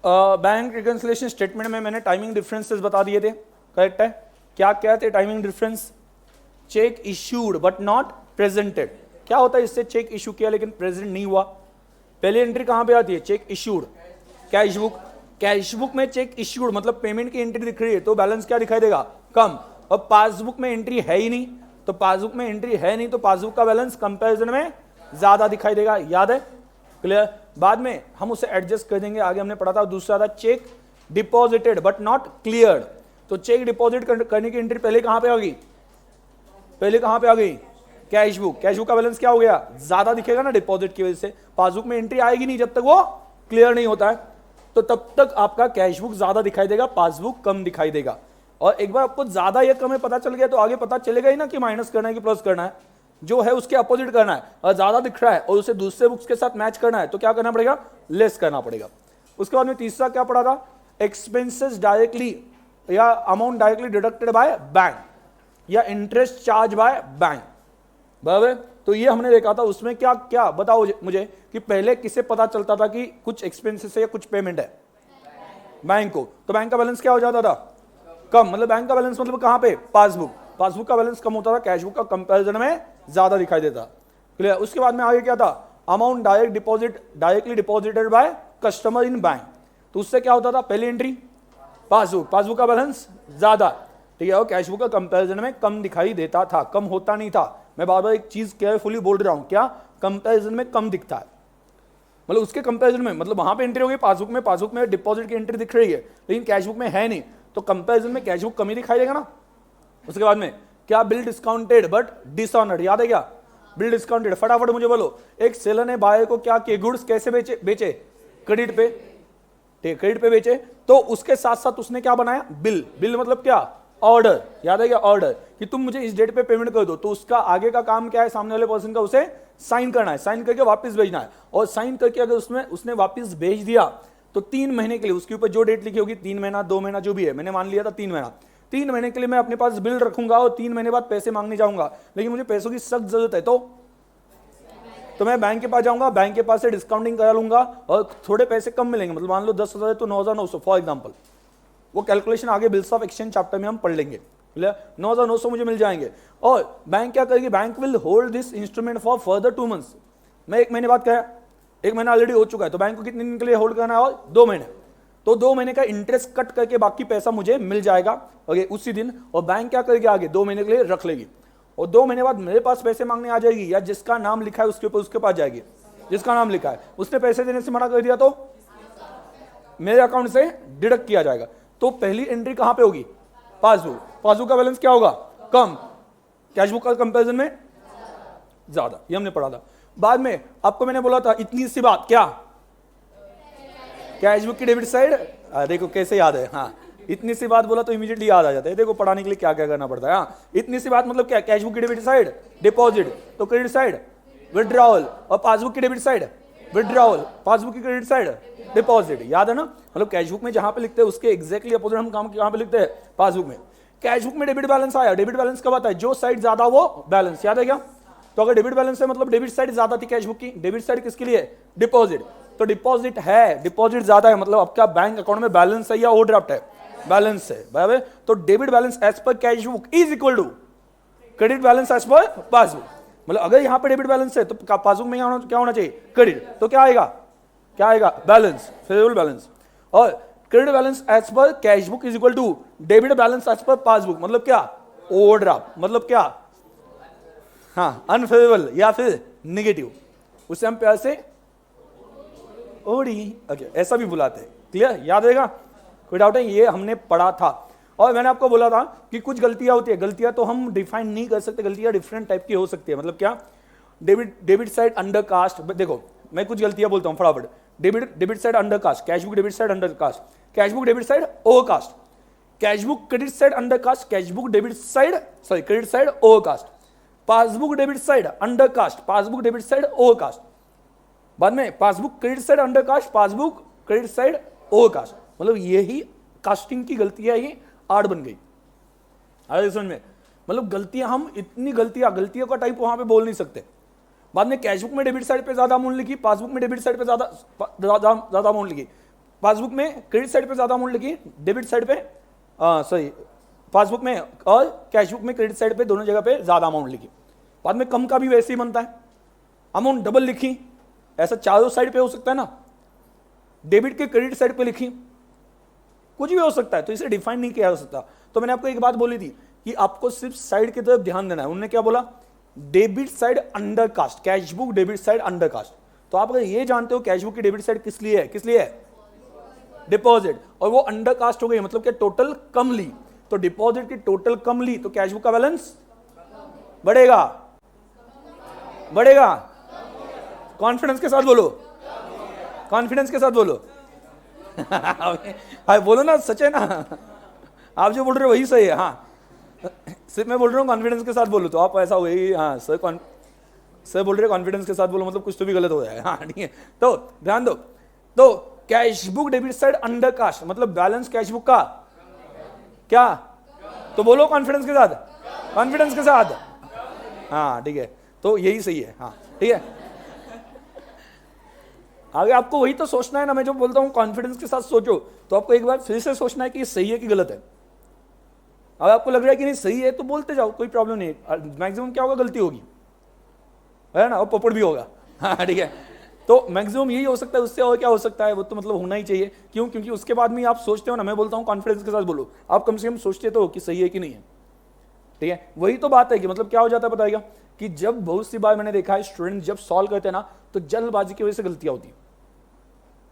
Bank reconciliation statement में मैंने timing differences बता दिए थे, करेक्ट है। क्या क्या थे timing difference? Check issued but not presented. क्या होता है इससे? चेक इशू किया लेकिन प्रेजेंट नहीं हुआ। पहली एंट्री कहां पे आती है? Check issued, cash book. Cash book में चेक इश्यूड मतलब पेमेंट की एंट्री दिख रही है तो बैलेंस क्या दिखाई देगा? कम। और पासबुक में एंट्री है ही नहीं, तो पासबुक में एंट्री है नहीं तो पासबुक का बैलेंस कंपैरिजन में ज्यादा दिखाई देगा। याद है? क्लियर? बाद में हम उसे एडजस्ट कर देंगे, आगे हमने पढ़ा था। दूसरा था check deposited but not cleared. तो चेक डिपॉजिट करने की एंट्री पहले कहां पे आ गई? पहले कहां पे आ गई? Cash book. कैश बुक का बैलेंस क्या हो गया? ज्यादा दिखेगा ना डिपॉजिट की वजह से। पासबुक में एंट्री आएगी नहीं जब तक वो क्लियर नहीं होता है, तो तब तक आपका कैश बुक ज्यादा दिखाई देगा, पासबुक कम दिखाई देगा। और एक बार आपको ज्यादा या कम पता चल गया तो आगे पता चलेगा ही ना कि माइनस करना है कि प्लस करना है। जो है उसके अपोजिट करना है। और ज्यादा दिख रहा है और उसे दूसरे बुक्स के साथ मैच करना है तो क्या करना पड़ेगा? लेस करना पड़ेगा। उसके बाद में तीसरा क्या पढ़ा था? एक्सपेंसेस डायरेक्टली या amount directly deducted by bank या इंटरेस्ट चार्ज बाय बैंक। बराबर? तो ये हमने देखा था। उसमें क्या क्या बताओ मुझे कि पहले किसे पता चलता था कि कुछ एक्सपेंसेस है या कुछ पेमेंट है? बैंक को। तो बैंक का बैलेंस क्या हो जाता था? कम। मतलब बैंक का बैलेंस मतलब कहां पे? पासबुक। पासबुक का बैलेंस कम होता था, कैश बुक का कंपैरिजन में ज्यादा दिखाई देता। क्लियर? उसके बाद में आगे क्या था? Amount directly deposited by customer in bank. तो उससे क्या होता था? पहली एंट्री पासबुक, पासबुक का बैलेंस ज्यादा, ठीक है, और कैश बुक का कंपैरिजन में कम दिखाई देता था, कम होता नहीं था। मैं बार बार एक चीज केयरफुली बोल रहा हूं, क्या? कंपैरिजन में कम दिखता है, मतलब उसके कंपैरिजन में, मतलब वहां पे एंट्री होगी पासबुक में डिपॉजिट की एंट्री दिख रही है लेकिन कैश बुक में है नहीं, तो कंपैरिजन में कैश बुक कम ही दिखाई देगा ना। उसके बाद में क्या? Bill discounted but dishonoured. याद है क्या? Bill discounted. फटाफट मुझे बोलो, एक सेलर ने बायर को क्या किए? गुड्स कैसे बेचे? क्रेडिट पे, क्रेडिट पे बेचे। तो उसके साथ साथ उसने क्या बनाया? बिल। बिल मतलब क्या? ऑर्डर। याद है क्या? ऑर्डर कि तुम मुझे इस डेट पे पेमेंट कर दो। तो उसका आगे का काम क्या है? सामने वाले पर्सन का उसे साइन करना है, साइन करके वापस भेजना है। और साइन करके अगर उसने वापस भेज दिया तो 3 महीने के लिए उसके ऊपर जो डेट लिखी होगी, 3 महीना 2 महीना जो भी है, मैंने मान लिया था 3 महीना, 3 महीने के लिए मैं अपने पास बिल रखूंगा और 3 महीने बाद पैसे मांगने जाऊंगा, लेकिन मुझे पैसों की सख्त जरूरत है तो मैं बैंक के पास जाऊंगा, बैंक के पास से डिस्काउंटिंग करा लूंगा और थोड़े पैसे कम मिलेंगे। मतलब मान लो 10,000 तो 9,900 फॉर एग्जांपल। वो कैलकुलेशन आगे बिल्स ऑफ एक्सचेंज चैप्टर में हम पढ़ लेंगे। 9,900 मुझे मिल जाएंगे। और बैंक क्या करेगी? Bank will hold this instrument for further 2 months. मैं 1 महीने बाद क्या? 1 महीना ऑलरेडी हो चुका है, तो बैंक को कितने दिन के लिए होल्ड करना है? और 2 महीने। तो 2 महीने का इंटरेस्ट कट करके बाकी पैसा मुझे मिल जाएगा उसी दिन। और बैंक क्या करेगी? आगे 2 महीने के लिए रख लेगी और 2 महीने बाद मेरे पास पैसे मांगने आ जाएगी, या जिसका नाम लिखा है उसके ऊपर उसके पास जाएगी। जिसका नाम लिखा है उसने पैसे देने से मना कर दिया तो मेरे अकाउंट से डिडक्ट किया जाएगा। तो पहली एंट्री कहां पे होगी? पासबुक। पासबुक का बैलेंस क्या होगा? कम। कैश बुक का कंपैरिजन में ज्यादा। ये हमने पढ़ा था। बाद में आपको मैंने बोला था इतनी सी बात, क्या? कैश बुक की डेबिट साइड। देखो कैसे याद है। हाँ, इतनी सी बात बोला तो इमीडिएटली याद आ जाता है। देखो पढ़ाने के लिए क्या क्या करना पड़ता है। हाँ, इतनी सी बात मतलब क्या? कैश बुक की डेबिट साइड डिपॉजिट, तो क्रेडिट साइड विड्रॉवल, और पासबुक की डेबिट साइड विड्रॉवल, पासबुक की क्रेडिट साइड डिपॉजिट। याद है ना? मतलब कैश बुक में जहां पे लिखते हैं उसके एग्जैक्टली अपोजिट हम काम कहां पे लिखते हैं? पासबुक में। कैश बुक में डेबिट बैलेंस आया। डेबिट बैलेंस कब आता है? जो साइड ज्यादा वो बैलेंस। याद है क्या? तो अगर डेबिट बैलेंस है मतलब डेबिट साइड ज्यादा थी कैश बुक की। डेबिट साइड किसके लिए? डिपॉजिट। तो डिपॉजिट है, डिपॉजिट ज्यादा है, मतलब आपका बैंक अकाउंट में बैलेंस है या ओवरड्राफ्ट है? बैलेंस है। बराबर? तो debit balance as per cash book is equal to credit balance as per passbook. मतलब अगर यहां पे डेबिट बैलेंस है तो पासबुक में क्या होना चाहिए? क्रेडिट। तो क्या आएगा? क्या आएगा? Balance, favourable balance. और credit balance as per cash book is equal to debit balance as per passbook. मतलब क्या? ओवरड्राफ्ट। मतलब क्या? हाँ, अनफेवरेबल या फिर नेगेटिव। उसे हम प्यार से ओडी ऐसा भी बुलाते हैं। क्लियर? याद रहेगा? कोई डाउट है? ये हमने पढ़ा था। और मैंने आपको बोला था कि कुछ गलतियां होती है, गलतियां तो हम डिफाइन नहीं कर सकते, गलतियां डिफरेंट टाइप की हो सकती है। मतलब क्या? Debit side undercast. देखो मैं कुछ गलतियां बोलता हूं फटाफट। Debit side undercast, cash book debit side undercast, cash book debit side overcast, cash book credit side undercast, cash book debit side credit side overcast, passbook debit side undercast, passbook debit side overcast. बाद में passbook credit side undercast, passbook credit side overcast. मतलब यही casting की गलतियां ही आड़ बन गई। समझ में? मतलब गलतियां, हम इतनी गलतियों का टाइप वहां पे बोल नहीं सकते। बाद में कैश बुक में डेबिट साइड पे ज्यादा अमाउंट लिखी, पासबुक में डेबिट साइड पे ज्यादा अमाउंट लिखी। पासबुक में क्रेडिट साइड पे ज्यादा अमाउंट लिखी, डेबिट साइड पे सॉरी पासबुक में और कैश बुक में क्रेडिट साइड पे दोनों जगह पे ज्यादा अमाउंट लिखी। बाद में कम का भी वैसे ही बनता है, अमाउंट डबल लिखी, ऐसा चारों साइड पे हो सकता है ना, डेबिट के क्रेडिट साइड पे लिखी, कुछ भी हो सकता है, तो इसे डिफाइन नहीं किया जा सकता। तो मैंने आपको एक बात बोली थी कि आपको सिर्फ साइड की तरफ ध्यान देना है। उन्होंने क्या बोला, debit side undercast, cash book debit side undercast. तो आप अगर ये जानते हो कैश बुक की डेबिट साइड किस लिए है, किस लिए है, डिपॉजिट, और वो अंडर कास्ट हो गई मतलब क्या टोटल कम ली, तो डिपॉजिट की टोटल कम ली तो कैश बुक का बैलेंस बढ़ेगा, बढ़ेगा, कॉन्फिडेंस के साथ बोलो, कॉन्फिडेंस के साथ बोलो बोलो ना, सच है ना, आप जो बोल रहे हो वही सही है। हाँ सिर्फ मैं बोल रहा हूँ कॉन्फिडेंस के साथ बोलो, तो आप ऐसा वही, हाँ सर सर बोल रहे कॉन्फिडेंस के साथ बोलो मतलब कुछ तो भी गलत हो जाए। हाँ ठीक है, तो ध्यान दो, तो cash book debit side undercast मतलब बैलेंस कैश बुक का क्या, तो बोलो कॉन्फिडेंस के साथ, कॉन्फिडेंस के साथ, हाँ ठीक है, तो यही सही है। हाँ ठीक है, आगे आपको वही तो सोचना है ना, मैं जो बोलता हूं कॉन्फिडेंस के साथ सोचो, तो आपको एक बार फिर से सोचना है कि ये सही है कि गलत है। अब आपको लग रहा है कि नहीं सही है तो बोलते जाओ, कोई प्रॉब्लम नहीं, मैक्सिमम क्या होगा, गलती होगी, है ना, और पपड़ भी होगा। हाँ ठीक है, तो मैक्सिमम यही हो सकता है, उससे और क्या हो सकता है, वो तो मतलब होना ही चाहिए। क्यों, क्योंकि उसके बाद में आप सोचते हो ना, मैं बोलता हूँ कॉन्फिडेंस के साथ बोलो, आप कम से कम सोचते तो कि सही है कि नहीं है। ठीक है, वही तो बात है कि मतलब क्या हो जाता है बताइएगा, कि जब बहुत सी बार मैंने देखा है स्टूडेंट जब सॉल्व करते हैं ना, तो जल्दबाजी की वजह से गलतियां होती है।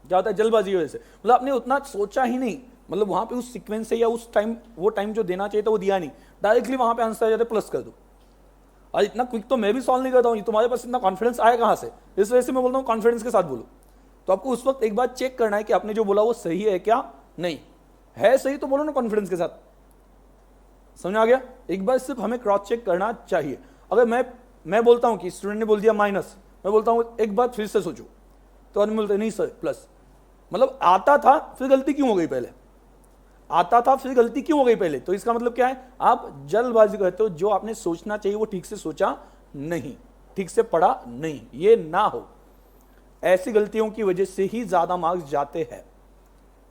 क्या होता है, जल्दबाजी की वजह से, मतलब आपने उतना सोचा ही नहीं, मतलब वहां पे उस सीक्वेंस से या उस टाइम, वो टाइम जो देना चाहिए था वो दिया नहीं, डायरेक्टली वहां पे आंसर आ जाता है प्लस कर दो। और इतना क्विक तो मैं भी सॉल्व नहीं करता हूँ, तुम्हारे पास इतना कॉन्फिडेंस आया कहाँ से, इस वजह से मैं बोलता हूँ कॉन्फिडेंस के साथ बोलो। तो आपको उस वक्त एक बार चेक करना है कि आपने जो बोला वो सही है क्या, नहीं है सही तो बोलो ना कॉन्फिडेंस के साथ, समझ आ गया। एक बार सिर्फ हमें क्रॉस चेक करना चाहिए। अगर मैं बोलता हूं कि स्टूडेंट ने बोल दिया माइनस, मैं बोलता हूं एक बार फिर से सोचो, तो आदमी बोलते नहीं सर प्लस, मतलब आता था फिर गलती क्यों हो गई पहले, आता था फिर गलती क्यों हो गई पहले, तो इसका मतलब क्या है, आप जल्दबाजी करते हो, जो आपने सोचना चाहिए वो ठीक से सोचा नहीं, ठीक से पढ़ा नहीं, ये ना हो। ऐसी गलतियों की वजह से ही ज्यादा मार्क्स जाते हैं,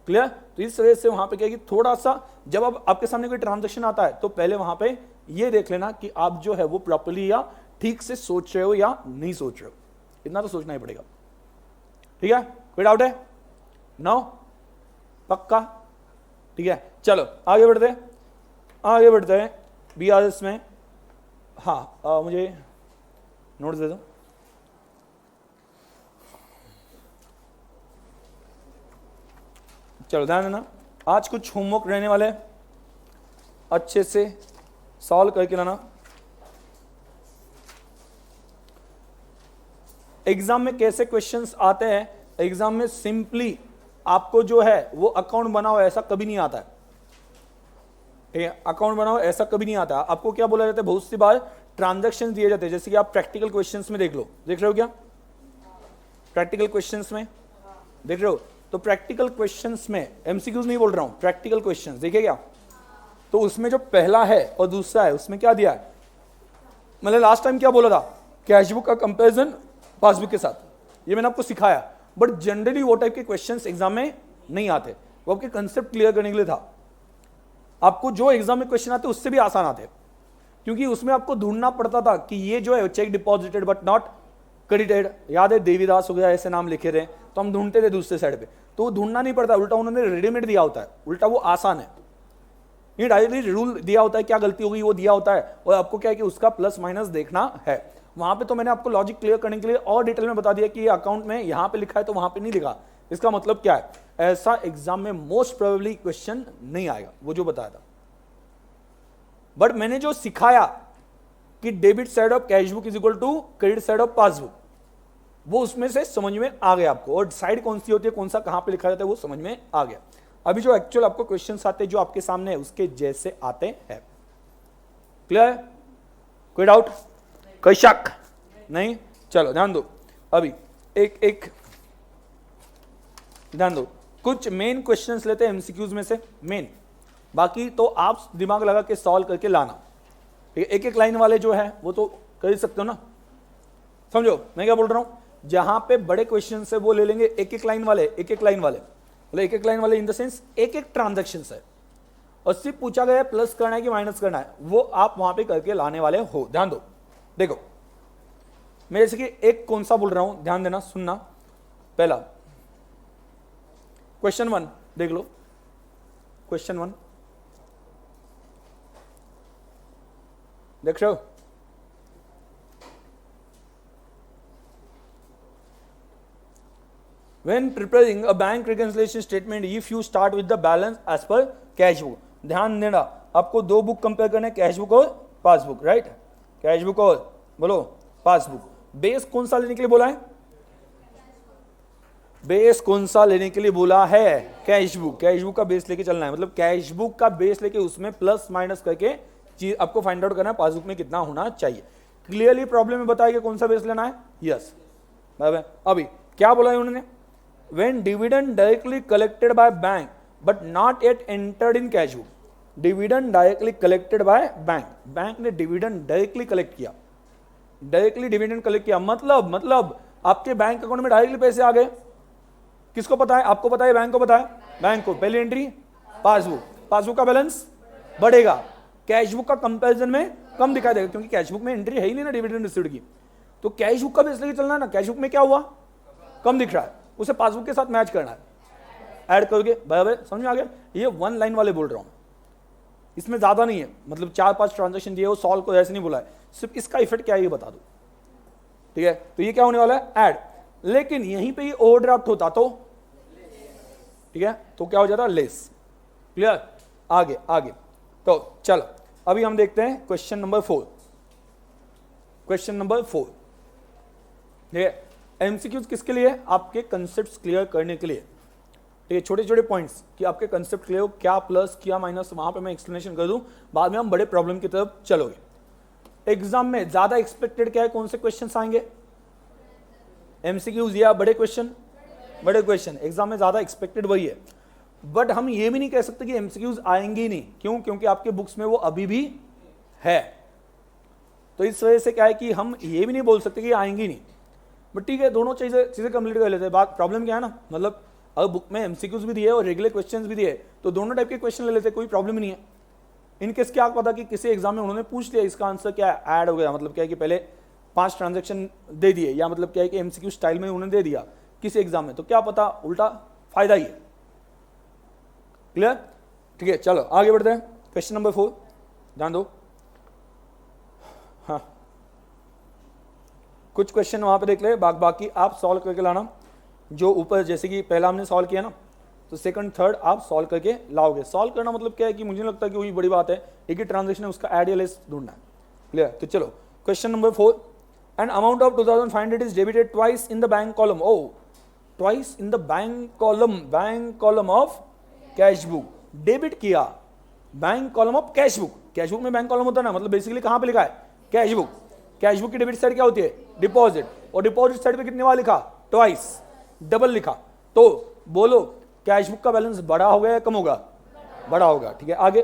क्लियर। तो इस वजह से वहां पे क्या है कि थोड़ा सा जब अब आपके सामने कोई ट्रांजैक्शन आता है तो पहले वहां पे ये देख लेना कि आप जो है वो प्रॉपर्ली या ठीक से सोच रहे हो या नहीं सोच रहे हो, इतना तो सोचना ही पड़ेगा। ठीक है, कोई डाउट है, नो, पक्का, ठीक है। चलो आगे बढ़ते हैं BRS में। हाँ मुझे नोट्स दे दो। चलो ध्यान देना, आज कुछ होमवर्क रहने वाले हैं, अच्छे से सॉल्व करके लाना। एग्जाम में कैसे क्वेश्चंस आते हैं, एग्जाम में सिंपली आपको जो है वो अकाउंट बनाओ ऐसा कभी नहीं आता है, ठीक है, अकाउंट बनाओ ऐसा कभी नहीं आता। आपको क्या बोला जाता है, बहुत सी बार ट्रांजैक्शन दिए जाते हैं, जैसे कि आप प्रैक्टिकल क्वेश्चंस में देख लो, देख रहे हो क्या, प्रैक्टिकल क्वेश्चंस में देख रहे हो, तो प्रैक्टिकल क्वेश्चंस में एमसीक्यूज नहीं बोल रहा हूं, प्रैक्टिकल क्वेश्चंस देखे क्या, तो उसमें जो पहला है और दूसरा है उसमें क्या दिया है, मतलब लास्ट टाइम क्या बोला था, कैश बुक का कंपैरिजन पासबुक के साथ, ये मैंने आपको सिखाया। बट जनरली वो टाइप के क्वेश्चंस एग्जाम में नहीं आते, वो आपके कंसेप्ट क्लियर करने के लिए था। आपको जो एग्जाम में क्वेश्चन आते उससे भी आसान आते, क्योंकि उसमें आपको ढूंढना पड़ता था कि ये जो है check deposited but not credited, याद है देवीदास वगैरह ऐसे नाम लिखे थे, तो हम ढूंढते थे दूसरे साइड पे, तो वो ढूंढना नहीं पड़ता, उल्टा उन्होंने रेडीमेड दिया होता है, उल्टा वो आसान है, ये डायरेक्टली रूल दिया होता है, क्या गलती होगी वो दिया होता है, और आपको क्या है कि उसका प्लस माइनस देखना है। वहां पे तो मैंने आपको लॉजिक क्लियर करने के लिए और डिटेल में बता दिया कि ये अकाउंट में यहां पे लिखा है तो वहां पे नहीं लिखा, इसका मतलब क्या है, ऐसा एग्जाम में मोस्ट प्रोबेबली क्वेश्चन नहीं आएगा, वो जो बताया था। बट मैंने जो सिखाया कि debit side of cash book is equal to credit side of passbook, वो उसमें से समझ में आ गया आपको, और साइड कौन सी होती है, कौन सा कहां पे लिखा जाता है, वो समझ में आ गया। अभी जो एक्चुअल आपको क्वेश्चंस आते हैं जो आपके सामने है उसके जैसे आते हैं, क्लियर, कोई डाउट, कोई शक नहीं। चलो ध्यान दो, अभी एक एक ध्यान दो, कुछ मेन क्वेश्चंस लेते हैं एमसीक्यूज में से, मेन, बाकी तो आप दिमाग लगा के सॉल्व करके लाना, ठीक है। एक एक लाइन वाले जो है वो तो कर ही सकते हो ना, समझो मैं क्या बोल रहा हूं, जहां पे बड़े क्वेश्चन है वो ले लेंगे एक एक लाइन वाले, एक एक लाइन वाले, मतलब एक एक लाइन वाले इन द सेंस एक एक ट्रांजेक्शन है, और सिर्फ पूछा गया है प्लस करना है कि माइनस करना है, वो आप वहां पे करके लाने वाले हो। ध्यान दो, देखो मैं जैसे कि एक कौन सा बोल रहा हूं, ध्यान देना, सुनना। पहला क्वेश्चन 1 देख लो, क्वेश्चन 1 देख रहे हो? When preparing a bank reconciliation statement, if you start with the balance as per cash book, ध्यान देना, आपको दो बुक कंपेयर करना है, कैश बुक और पासबुक, राइट? कैश बुक और बोलो पासबुक। बेस कौन सा लेने के लिए बोला है? बेस कौन सा लेने के लिए बोला है? Cash book. कैश बुक का बेस लेके चलना है, मतलब कैश बुक का बेस लेके उसमें प्लस माइनस करके चीज आपको फाइंड आउट करना है पासबुक में कितना होना चाहिए। क्लियरली प्रॉब्लम में बताया कि कौन सा बेस लेना है? यस। अभी क्या बोला है उन्होंने? When dividend directly collected by bank but not yet entered in cash book, dividend directly collected by bank, bank ने dividend directly collect किया, directly dividend collect किया, मतलब आपके बैंक अकाउंट में डायरेक्टली पैसे आ गए। किसको पता है? आपको पता है, बैंक को पता है? बैंक को। पहली एंट्री पासबुक, पासबुक का बैलेंस बढ़ेगा, कैश बुक का कंपैरिजन में कम दिखाई देगा, क्योंकि कैश बुक में एंट्री है ही नहीं ना डिविडेंड रिसीव्ड की। तो कैश बुक का बेस लेके चलना है ना, कैश बुक में क्या हुआ? कम दिख रहा है, उसे पासबुक के साथ मैच करना है, ऐड करोगे। भाई समझ में आ गया? ये वन लाइन वाले बोल रहा हूं, इसमें ज्यादा नहीं है, मतलब 4-5 ट्रांजेक्शन दिए, वो सॉल्व को ऐसे नहीं बोला है, सिर्फ इसका इफेक्ट क्या है ये बता दो, ठीक है? तो ये क्या होने वाला है? ऐड। लेकिन यहीं पे ये ओवरड्राफ्ट होता तो, ठीक है, तो क्या हो जाता? लेस। क्लियर? आगे आगे। तो चलो अभी हम देखते हैं क्वेश्चन नंबर 4। क्वेश्चन नंबर 4, ठीक है, एमसीक्यूज किसके लिए? आपके कंसेप्ट्स क्लियर करने के लिए, ठीक है, छोटे छोटे पॉइंट्स कि आपके कंसेप्ट क्लियर हो, क्या प्लस क्या माइनस, वहां पे मैं एक्सप्लेनेशन कर दूं, बाद में हम बड़े प्रॉब्लम की तरफ चलोगे। एग्जाम में ज्यादा एक्सपेक्टेड क्या है? कौन से क्वेश्चंस आएंगे? एमसीक्यूज या बड़े क्वेश्चन? बड़े क्वेश्चन एग्जाम में ज्यादा एक्सपेक्टेड वही है, बट हम ये भी नहीं कह सकते कि एमसीक्यूज आएंगे ही नहीं। क्यों? क्योंकि आपके बुक्स में वो अभी भी है, तो इस वजह से क्या है कि हम ये भी नहीं बोल सकते कि आएंगी नहीं, बट ठीक है, दोनों चीजें कंप्लीट कर लेते हैं। बात प्रॉब्लम क्या है ना, मतलब अगर बुक में एमसीक्यूज भी दिए और रेगुलर क्वेश्चंस भी दिए, तो दोनों टाइप के क्वेश्चन ले लेते, कोई प्रॉब्लम ही नहीं है। इनकेस क्या पता कि किसी एग्जाम में उन्होंने पूछ लिया, इसका आंसर क्या ऐड हो गया, मतलब क्या है कि पहले 5 ट्रांजेक्शन दे दिए, या मतलब क्या है कि एमसीक्यू स्टाइल में उन्होंने दे दिया किसी एग्जाम में, तो क्या पता उल्टा फायदा ही है। क्लियर? ठीक है, चलो आगे बढ़ते हैं। क्वेश्चन नंबर 4 ध्यान दो। हाँ, कुछ क्वेश्चन वहां पे देख ले, बाकी आप सॉल्व करके लाना। जो ऊपर जैसे कि पहला हमने सॉल्व किया ना, तो सेकंड थर्ड आप सॉल्व करके लाओगे। सॉल्व करना मतलब क्या है कि मुझे लगता है कि वही बड़ी बात है, एक ही ट्रांजेक्शन है, उसका एड या लेस ढूंढना है। क्लियर? तो चलो question number 4, an amount of 2500 is debited twice in the bank column. Oh, twice in the bank column of cash book. Debit किया bank column of cash book. Cash book में bank column होता है ना, मतलब basically कहां पे लिखा है? Cash book. कैश बुक की डेबिट साइड क्या होती है? डिपॉजिट। और डिपॉजिट साइड पे कितने बार लिखा? ट्वाइस, डबल लिखा। तो बोलो कैश बुक का बैलेंस बड़ा होगा या कम होगा? बड़ा होगा। ठीक है, आगे।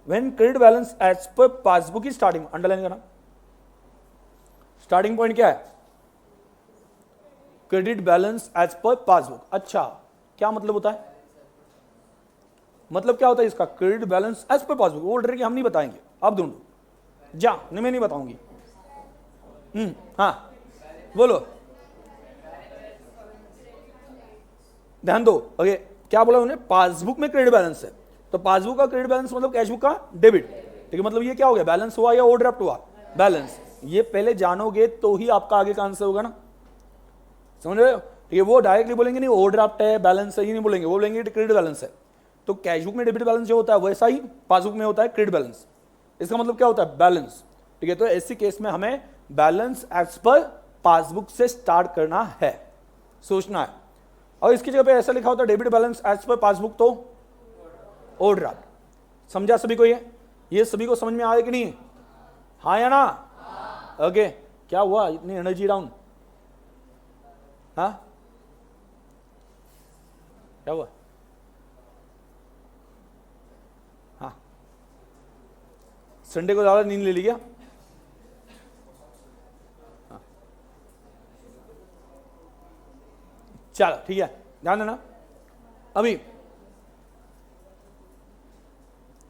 When credit balance as per passbook की स्टार्टिंग, अंडरलाइन करना, स्टार्टिंग पॉइंट क्या है? Credit balance as per passbook. अच्छा, क्या मतलब होता है? मतलब क्या होता है इसका? Credit balance as per passbook. वो ऑर्डर की हम नहीं बताएंगे, आप ढूंढो जा, नहीं मैं नहीं बताऊंगी। हाँ बोलो, ध्यान दो। ओके, क्या बोला उन्होंने? पासबुक में क्रेडिट बैलेंस है, तो पासबुक का क्रेडिट बैलेंस मतलब कैशबुक का डेबिट। ठीक है, मतलब ये क्या हो गया? बैलेंस हुआ या ओवरड्राफ्ट हुआ? बैलेंस। ये पहले जानोगे तो ही आपका आगे का आंसर होगा ना, समझ रहे हो? ठीक है, वो डायरेक्टली बोलेंगे नहीं ओवरड्राफ्ट है, बैलेंस है, ही नहीं बोलेंगे, वो बोलेंगे क्रेडिट बैलेंस है। तो कैशबुक में डेबिट बैलेंस जो होता है वैसा ही पासबुक में होता है क्रेडिट बैलेंस। इसका मतलब क्या होता है? बैलेंस। ठीक है, तो ऐसी केस में हमें बैलेंस एज पर पासबुक से स्टार्ट करना है, सोचना है। और इसकी जगह पे ऐसा लिखा होता है debit balance as per passbook, तो ओवरड्राफ्ट। समझा सभी को? ये सभी को समझ में आ रहा है कि नहीं? हाँ या ना? ओके, क्या हुआ इतनी एनर्जी डाउन? हाँ, क्या हुआ? हाँ, संडे को ज्यादा नींद ले ली क्या? हाँ, चलो ठीक है, ध्यान देना। अभी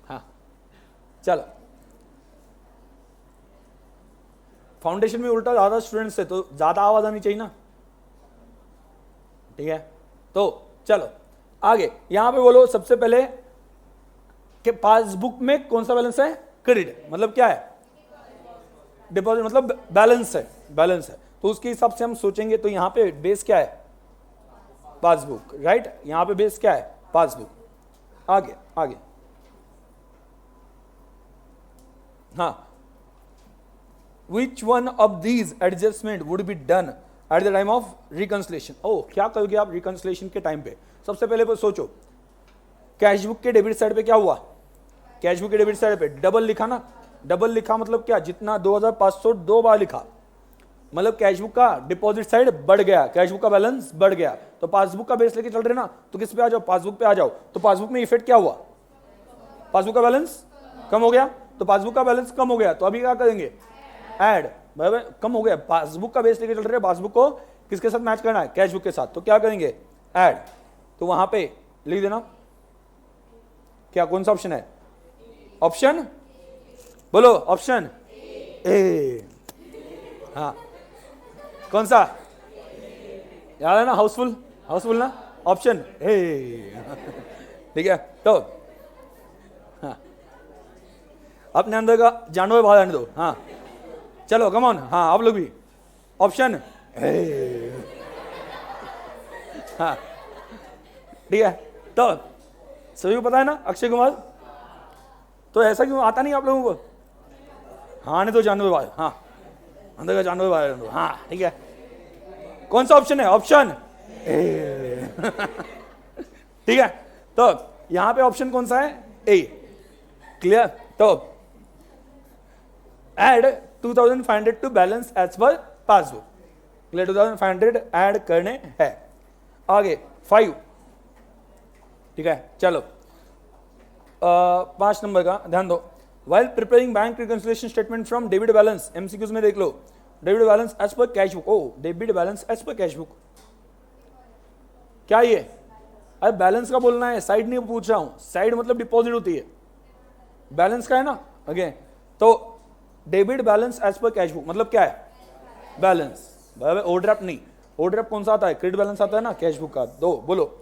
हाँ चलो, फाउंडेशन में उल्टा ज्यादा स्टूडेंट्स है तो ज्यादा आवाज आनी चाहिए ना, ठीक है। तो चलो आगे, यहां पे बोलो सबसे पहले कि पासबुक में कौन सा बैलेंस है, क्रेडिट, मतलब क्या है, डिपॉजिट मतलब बैलेंस है, बैलेंस है। तो उसके हिसाब से हम सोचेंगे, तो यहां पे बेस क्या है, पासबुक, राइट, यहां पे बेस क्या है, पासबुक। आगे आगे, हाँ, which one of these adjustment would be done at the time of reconciliation. Oh, क्या करोगे आप रिकंसिलेशन के टाइम पे, सबसे पहले सोचो कैशबुक के डेबिट साइड पे क्या हुआ, कैशबुक के डेबिट साइड पे डबल लिखा ना, डबल लिखा मतलब क्या, जितना 2502 बार लिखा, मतलब कैशबुक का डिपॉजिट साइड बढ़ गया, कैशबुक का बैलेंस बढ़ गया। तो पासबुक का बेस लेके चल रहे ना, तो किस पे आ जाओ, पासबुक पे आ जाओ। तो पासबुक में इफेक्ट क्या हुआ, पासबुक का बैलेंस कम हो गया, तो पासबुक का बैलेंस कम हो गया, तो अभी क्या करेंगे, ऐड, कम हो गया, पासबुक का बेस लेके चल रहे हैं, पासबुक को किसके साथ मैच करना है, कैशबुक के साथ, तो क्या करेंगे, ऐड। तो वहां पे लिख देना क्या, कौन सा ऑप्शन है, ऑप्शन बोलो, ऑप्शन ए, हाँ, कौन सा, याद है ना, हाउसफुल, हाउसफुल ना, ऑप्शन ए, ठीक है। तो हाँ, अपने अंदर का जानवर बाहर आने दो, हाँ चलो कम ऑन, हाँ आप लोग भी ऑप्शन ए, हाँ ठीक है। तो सभी को पता है ना, अक्षय कुमार, तो ऐसा क्यों आता नहीं आप लोगों को, हाँ नहीं तो जानवर बाहर, हाँ अंदर का जानवर बाहर, हाँ ठीक है। कौन सा ऑप्शन है, ऑप्शन ए, ठीक है। तो यहां पे ऑप्शन कौन सा है, ए, क्लियर। तो add 2500 to balance as per passbook, clear, 2500 add करने हैं। आगे 5, ठीक है, चलो 5 नंबर का ध्यान दो, while preparing bank reconciliation statement from debit balance, MCQs में देख लो, debit balance as per cash book, oh debit balance as per cash book, क्या ये, अरे बैलेंस का बोलना है, साइड नहीं पूछ रहा हूं, साइड मतलब डिपॉजिट होती है, बैलेंस का है ना, अगेन। तो debit balance as per cash book मतलब क्या है, बैलेंस, ओवरड्राफ्ट नहीं, ओवरड्राफ्ट कौन सा आता है, क्रेडिट बैलेंस आता है ना, कैश बुक का। दो बोलो,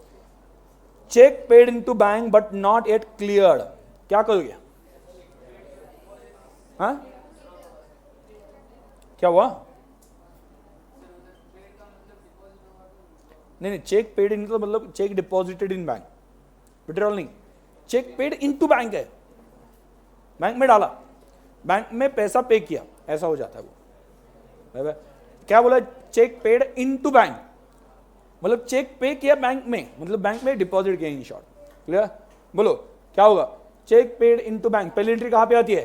cheque paid into bank but not yet cleared, क्या करोगे, हाँ क्या हुआ, नहीं नहीं, चेक पेड इन मतलब check deposited in bank, withdrawal नहीं, चेक पेड इनटू बैंक है, बैंक में डाला, बैंक में पैसा पे किया, ऐसा हो जाता है वो, क्या बोला, चेक पेड इनटू बैंक मतलब चेक पे किया बैंक में, मतलब बैंक में डिपॉजिट किया, इन शॉर्ट, क्लियर। बोलो क्या होगा, चेक पेड इनटू बैंक, पहली एंट्री कहां पे आती है,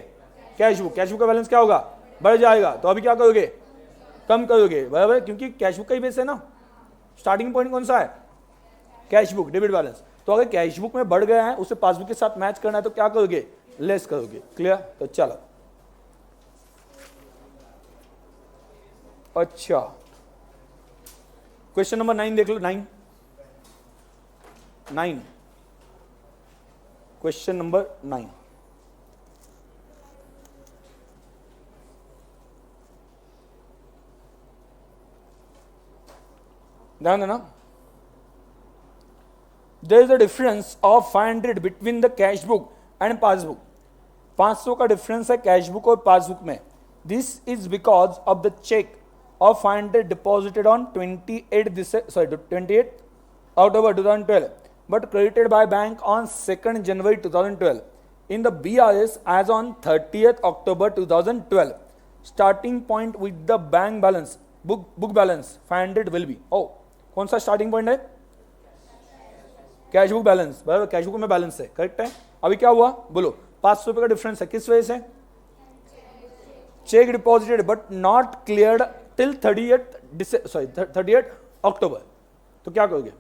कैश बुक, कैश बुक का बैलेंस क्या होगा, बढ़ जाएगा, तो अभी क्या करोगे, कम करोगे, बराबर, क्योंकि कैश बुक का ही बेस है ना, स्टार्टिंग पॉइंट कौन सा है, कैश बुक, डेबिट बैलेंस। तो अगर कैश बुक में बढ़ गया है, उसे पासबुक के साथ मैच करना है, तो क्या करोगे, लेस करोगे, क्लियर। तो चलो अच्छा, क्वेश्चन नंबर 9 देख लो, 9, क्वेश्चन नंबर 9, ध्यान देना, there is a difference of 500 between the cash book and passbook, 500 का डिफरेंस है कैश बुक और पासबुक में। This is because of the cheque of 500 deposited on 28 October 2012 but credited by bank on 2nd January 2012 in the BRS as on 30th October 2012. Starting point with the bank balance, book balance 500 will be, oh कौन सा starting point है, cash book balance, बराबर, cash book में balance है, correct है। अभी क्या हुआ बोलो, 500 रुपए का डिफरेंस है, किस वजह से, check deposited but not cleared till 30th अक्टूबर, तो क्या करोगे,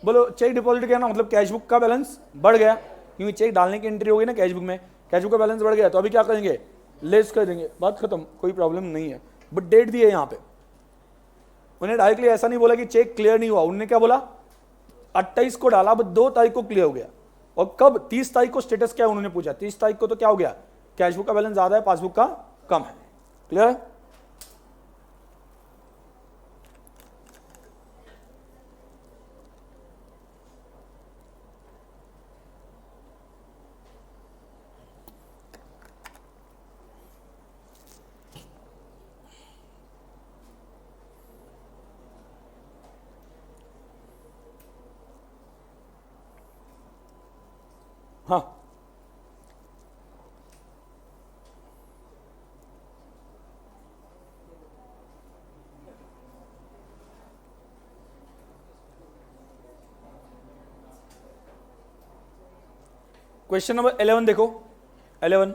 बोलो चेक डिपॉजिट किया ना, मतलब कैश बुक का बैलेंस बढ़ गया, क्योंकि चेक डालने की एंट्री होगी ना कैश बुक में, कैश बुक का बैलेंस बढ़ गया, तो अभी क्या करेंगे, लेस कर देंगे, बात खत्म, कोई प्रॉब्लम नहीं है। बट डेट दी है यहाँ पे, उन्हें डायरेक्टली ऐसा नहीं बोला कि चेक क्लियर नहीं हुआ, उन्होंने क्या बोला, 28 को डाला, अब 2 तारीख को क्लियर हो गया। और कब 30 तारीख को स्टेटस क्या उन्होंने पूछा, 30 तारीख को तो क्या हो गया, कैश बुक का बैलेंस ज्यादा है, पासबुक का कम है। क्लियर है? हाँ, क्वेश्चन नंबर 11 देखो, 11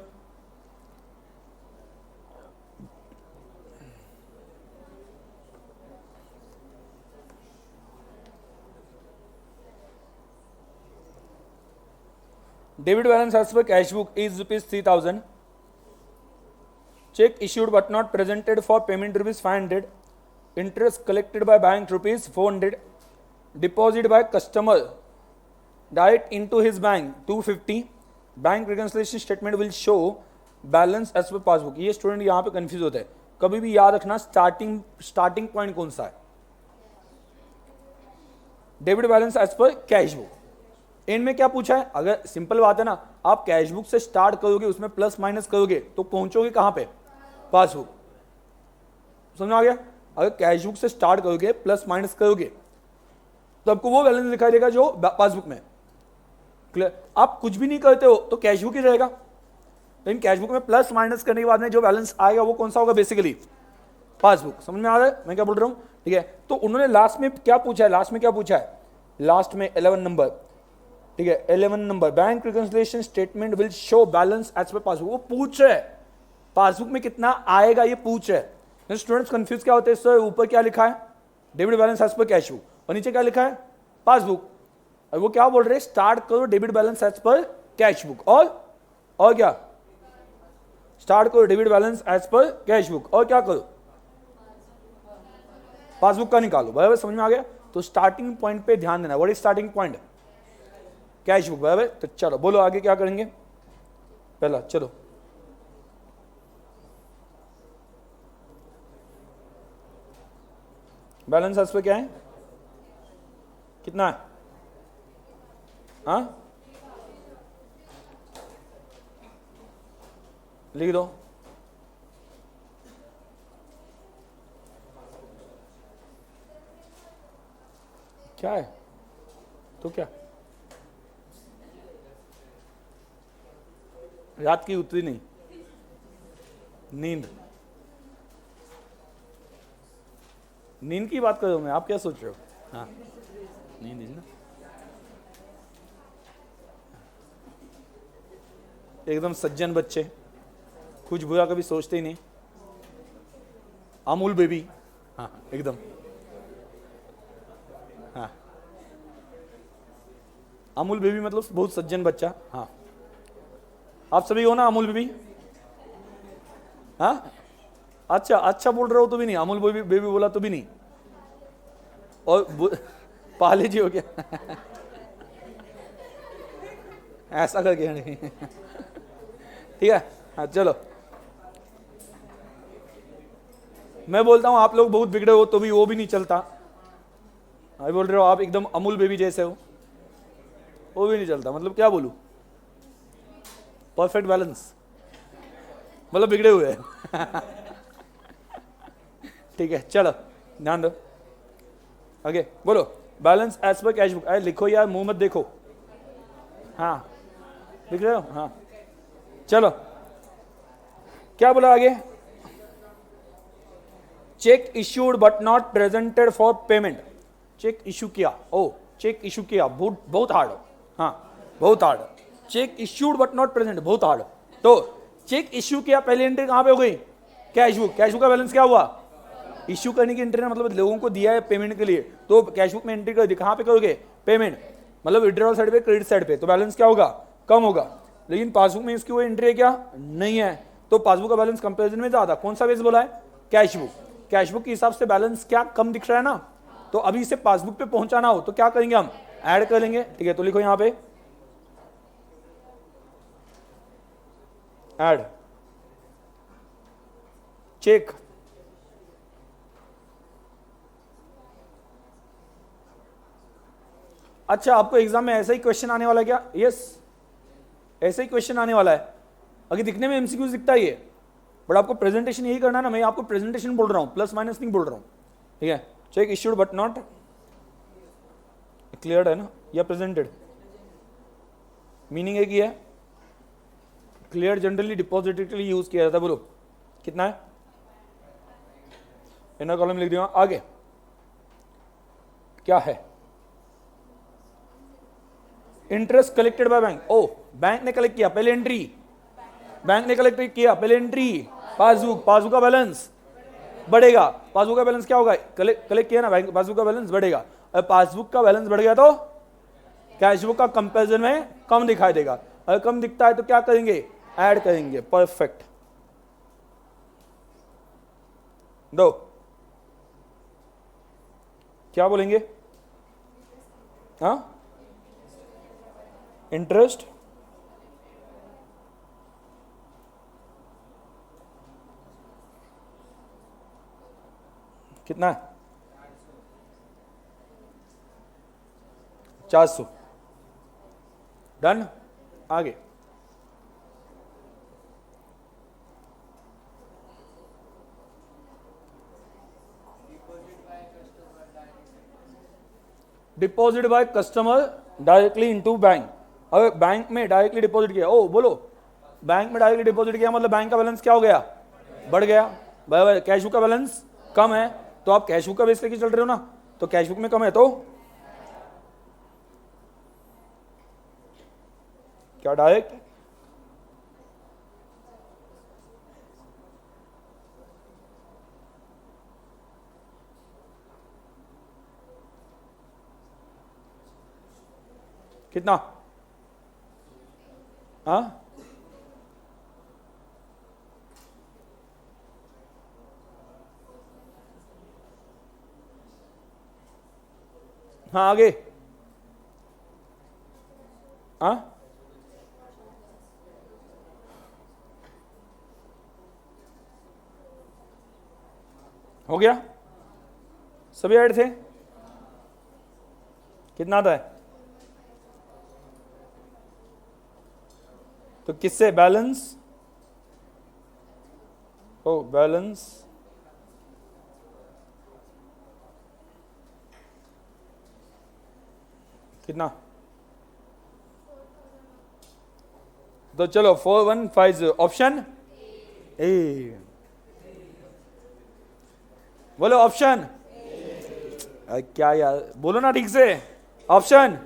debit balance as per cash book is rupees 3000, check issued but not presented for payment rupees 500, interest collected by bank rupees 400, deposit by customer direct into his bank 250, bank reconciliation statement will show balance as per passbook। ये student यहाँ पे confuse होता है, कभी भी याद रखना starting point कौन सा है, debit balance as per cash book. इनमें क्या पूछा है, अगर सिंपल बात है ना, आप कैश बुक से स्टार्ट करोगे, उसमें प्लस माइनस करोगे तो पहुंचोगे कहां पे, पासबुक। समझ में आ गया? अगर कैश बुक से स्टार्ट करोगे प्लस माइनस करोगे तो आपको वो बैलेंस दिखाई देगा जो पासबुक में। क्लियर? आप कुछ भी नहीं करते हो तो कैश बुक ही रहेगा, लेकिन कैश बुक में प्लस माइनस करने के बाद में जो बैलेंस आएगा वो कौन सा होगा, बेसिकली पासबुक। समझ में आ रहा है मैं क्या बोल रहा हूं? ठीक है, तो उन्होंने लास्ट में क्या पूछा है, लास्ट में क्या पूछा है, लास्ट में 11 नंबर, ठीक है 11 number, bank reconciliation statement will show balance as per passbook. वो पूछ रहे हैं पासबुक में कितना आएगा, ये पूछ रहे हैं। स्टूडेंट्स कंफ्यूज क्या होते हैं, सर ऊपर क्या लिखा है, debit balance as per cash book, और नीचे क्या लिखा है, पासबुक। और वो क्या बोल रहे हैं, स्टार्ट करो debit balance as per cash book, और क्या, स्टार्ट करो debit balance as per cash book, और क्या करो, पासबुक का निकालो। बराबर, समझ में आ गया? तो स्टार्टिंग पॉइंट पे ध्यान देना। What is starting point, cash book. बराबर, तो चलो बोलो आगे क्या करेंगे, पहला चलो बैलेंस एज पर क्या है, कितना है, हाँ लिख दो, क्या है तो क्या, रात की उतरी नहीं नींद, नींद की बात कर रहा हूं मैं, आप क्या सोच रहे हो, हाँ नींद है ना, एकदम सज्जन बच्चे, कुछ बुरा कभी सोचते ही नहीं, अमूल बेबी, हाँ एकदम, हाँ अमूल बेबी मतलब बहुत सज्जन बच्चा। हाँ आप सभी हो ना अमूल बेबी, हाँ अच्छा अच्छा बोल रहे हो तो भी नहीं, अमूल बेबी बेबी बोला तो भी नहीं, और पाले जी हो क्या ऐसा करके नहीं ठीक है। हाँ चलो, मैं बोलता हूं आप लोग बहुत बिगड़े हो तो भी वो भी नहीं चलता, अभी बोल रहे हो आप एकदम अमूल बेबी जैसे हो, वो भी नहीं चलता, मतलब क्या बोलूं, परफेक्ट बैलेंस, मतलब बिगड़े हुए हैं ठीक है चलो ध्यान दो आगे, बोलो balance as per cash book. अरे लिखो यार, मुंह मत देखो, हाँ लिख रहे हो, हाँ चलो क्या बोला आगे, cheque issued but not presented for payment, cheque issue किया, ओ चेक इश्यू किया, बहुत हार्ड, हाँ बहुत hard, cheque issued but not present, बहुत हार्ड। तो चेक इश्यू किया, पहली एंट्री कहां पे हो गई, कैश बुक, कैश बुक का बैलेंस क्या हुआ, इश्यू करने की एंट्री मतलब लोगों को दिया है पेमेंट के लिए, तो कैश बुक में एंट्री कर दी, कहां पे करोगे, पेमेंट, मतलब विड्रॉल साइड पे, क्रेडिट साइड पे, तो बैलेंस क्या होगा, कम होगा। लेकिन पासबुक में इसकी वो एंट्री है क्या, नहीं है, तो पासबुक का बैलेंस कंपेरिजन में ज्यादा, कौन सा बेस बोला है, कैश बुक, कैश बुक के हिसाब से बैलेंस क्या कम दिख रहा है ना, तो अभी इसे पासबुक पे पहुंचाना हो तो क्या करेंगे हम, ऐड कर लेंगे, ठीक है। तो लिखो यहां पे ऐड चेक। अच्छा, आपको एग्जाम में ऐसा ही क्वेश्चन आने वाला है क्या? यस, ऐसा ही क्वेश्चन आने वाला है। अगर दिखने में एमसीक्यू दिखता ही है, बट आपको प्रेजेंटेशन यही करना है ना। मैं आपको प्रेजेंटेशन बोल रहा हूं, प्लस माइनस नहीं बोल रहा हूं, ठीक है। Check issued but not cleared है ना, या प्रेजेंटेड, मीनिंग एक ही है। क्लियर जनरली डिपॉजिटेड के लिए यूज किया जाता है। बोलो कितना है? इनर कॉलम लिख दिया। आगे क्या है? Interest collected by bank. ओ, बैंक ने कलेक्ट किया, पहले एंट्री। बैंक ने कलेक्ट किया, पहले एंट्री। पासबुक, पासबुक का बैलेंस बढ़ेगा। पासबुक का बैलेंस क्या होगा? कलेक्ट किया ना बैंक, पासबुक का बैलेंस बढ़ेगा। अगर पासबुक का बैलेंस बढ़ गया तो कैशबुक का कंपैरिजन में कम दिखाई देगा। अगर कम दिखता है तो क्या करेंगे? ऐड करेंगे। परफेक्ट। दो क्या बोलेंगे? हाँ, इंटरेस्ट कितना है? 400। डन। आगे deposit by customer directly into bank. अगर बैंक में डायरेक्टली डिपॉजिट किया, ओ बोलो, बैंक में डायरेक्टली डिपॉजिट किया मतलब बैंक का बैलेंस क्या हो गया? बढ़ गया। बराबर। कैशबुक का बैलेंस कम है, तो आप कैशबुक का बेस लेके चल रहे हो ना, तो कैशबुक में कम है तो क्या डायरेक्ट? कितना? हाँ, हाँ आगे। हाँ, हो गया। सभी ऐड थे। कितना आता है? तो किससे? बैलेंस। ओ बैलेंस कितना? तो चलो 4150 ऑप्शन ए। बोलो ऑप्शन। क्या यार, बोलो ना ठीक से। ऑप्शन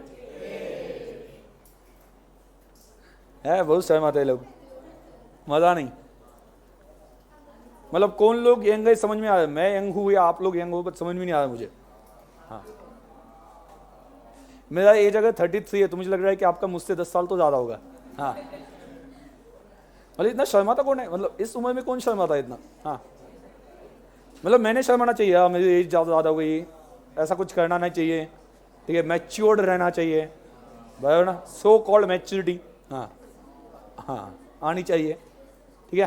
है। बहुत सहमत है लोग, मजा नहीं। मतलब कौन लोग यंग है समझ में आ रहा है? मैं यंग हूं या आप लोग यंग हो, समझ में नहीं आ रहा मुझे। हाँ, मेरा एज अगर 33 है तो मुझे लग रहा है कि आपका मुझसे 10 साल तो ज्यादा होगा। हाँ, मतलब इतना शर्माता कौन है? मतलब इस उम्र में कौन शर्माता है इतना? हाँ, मतलब मैंने शर्माना चाहिए? हाँ, मेरी एज ज़्यादा हो गई, ऐसा कुछ करना नहीं चाहिए, ठीक है। मैच्योर्ड रहना चाहिए, बराबर ना। सो कॉल्ड मैच्योरिटी, हाँ हाँ, आनी चाहिए, ठीक है।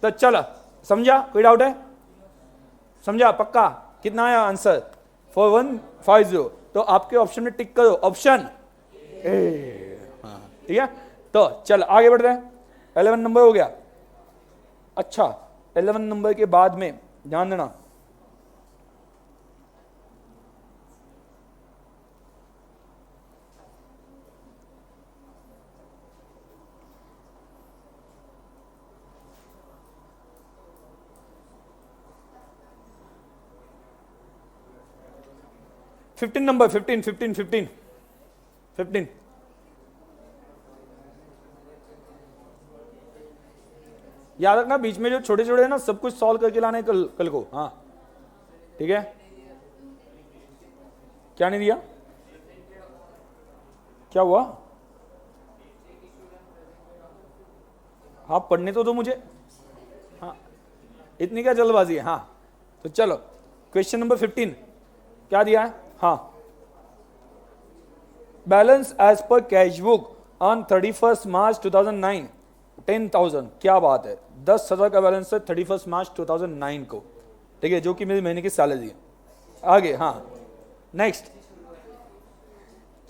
तो चलो, समझा? कोई डाउट है? समझा पक्का? कितना आया आंसर? 4150। तो आपके ऑप्शन में टिक करो, ऑप्शन ए। हाँ, ठीक है। तो चल आगे बढ़ते हैं। 11 नंबर हो गया। अच्छा, 11 नंबर के बाद में ध्यान देना, फिफ्टीन नंबर, 15 याद रखना, बीच में जो छोटे छोटे है ना, सब कुछ सॉल्व करके लाने कल को। हाँ, ठीक है। क्या नहीं दिया? क्या हुआ? हाँ, पढ़ने तो दो मुझे। हाँ, इतनी क्या जल्दबाजी है? हाँ, तो चलो क्वेश्चन नंबर 15 क्या दिया है? हाँ, balance as per cash book on 31 March 2009 10,000। क्या बात है, 10,000 का बैलेंस है 31 मार्च 2009 को, ठीक है, जो कि मेरी महीने की सैलरी है। आगे, हाँ, next,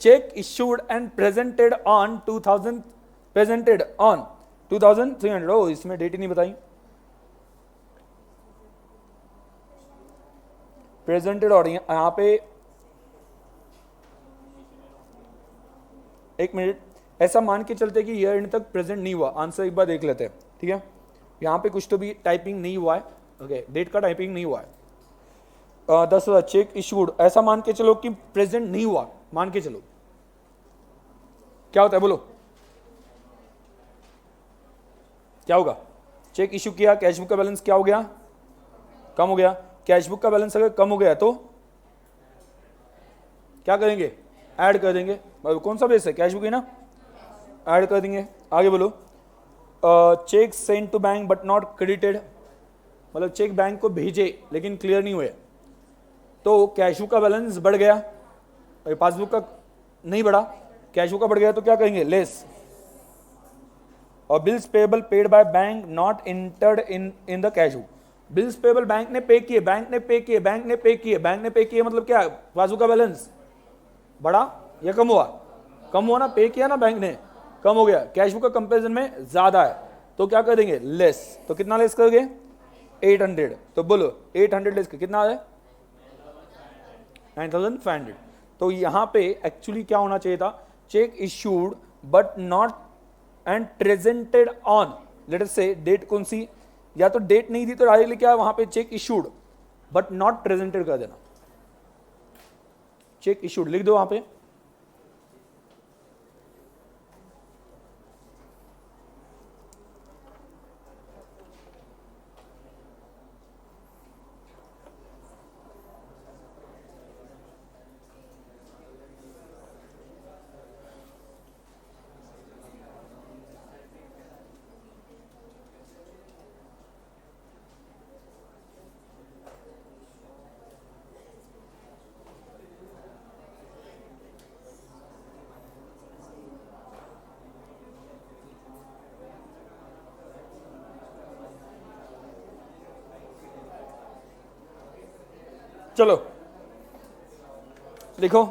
check issued and presented on 2300। ओ, इसमें डेट ही नहीं बताई। प्रेजेंटेड और यहां पे एक मिनट, ऐसा मान के चलते कि ईयर एंड तक प्रेजेंट नहीं हुआ। आंसर एक बार देख लेते हैं, ठीक है। यहाँ पे कुछ तो भी टाइपिंग नहीं हुआ है, ओके, डेट का टाइपिंग नहीं हुआ है। 10,000 चेक इशूड, ऐसा मान के चलो कि प्रेजेंट नहीं हुआ, मान के चलो, क्या होता है बोलो, क्या होगा? चेक इशू किया, कैश बुक का बैलेंस क्या हो गया? कम हो गया। कैश बुक का बैलेंस अगर कम हो गया तो क्या करेंगे? ऐड कर देंगे। कौन सा बेस है? कैश बुक है ना, ऐड कर देंगे। आगे बोलो, cheque send to bank but not credited, मतलब चेक बैंक को भेजे लेकिन क्लियर नहीं हुए, तो कैश बुक का बैलेंस बढ़ गया, पासबुक का नहीं बढ़ा, कैश बुक का बढ़ गया, तो क्या करेंगे? लेस। और bills payable paid by bank not entered in the cash book, bills payable bank ने पे किए, बैंक ने पे किए, बैंक ने पे किए, बैंक ने पे किए, मतलब क्या? पासबुक का बैलेंस बढ़ा या कम हुआ? कम हुआ ना, पे किया ना बैंक ने, कम हो गया। कैश बुक का कंपैरिजन में ज्यादा है, तो क्या कर देंगे? लेस। तो कितना लेस करोगे? 800। तो बोलो 800 लेस कितना है? 9,500। तो यहां पे एक्चुअली क्या होना चाहिए था? Check issued but not and presented on, let us से डेट कौन सी, या तो डेट नहीं दी तो डायरेक्टली क्या वहां पे check issued but not presented कर देना, चेक इश्यूड लिख दो वहां पे। चलो लिखो,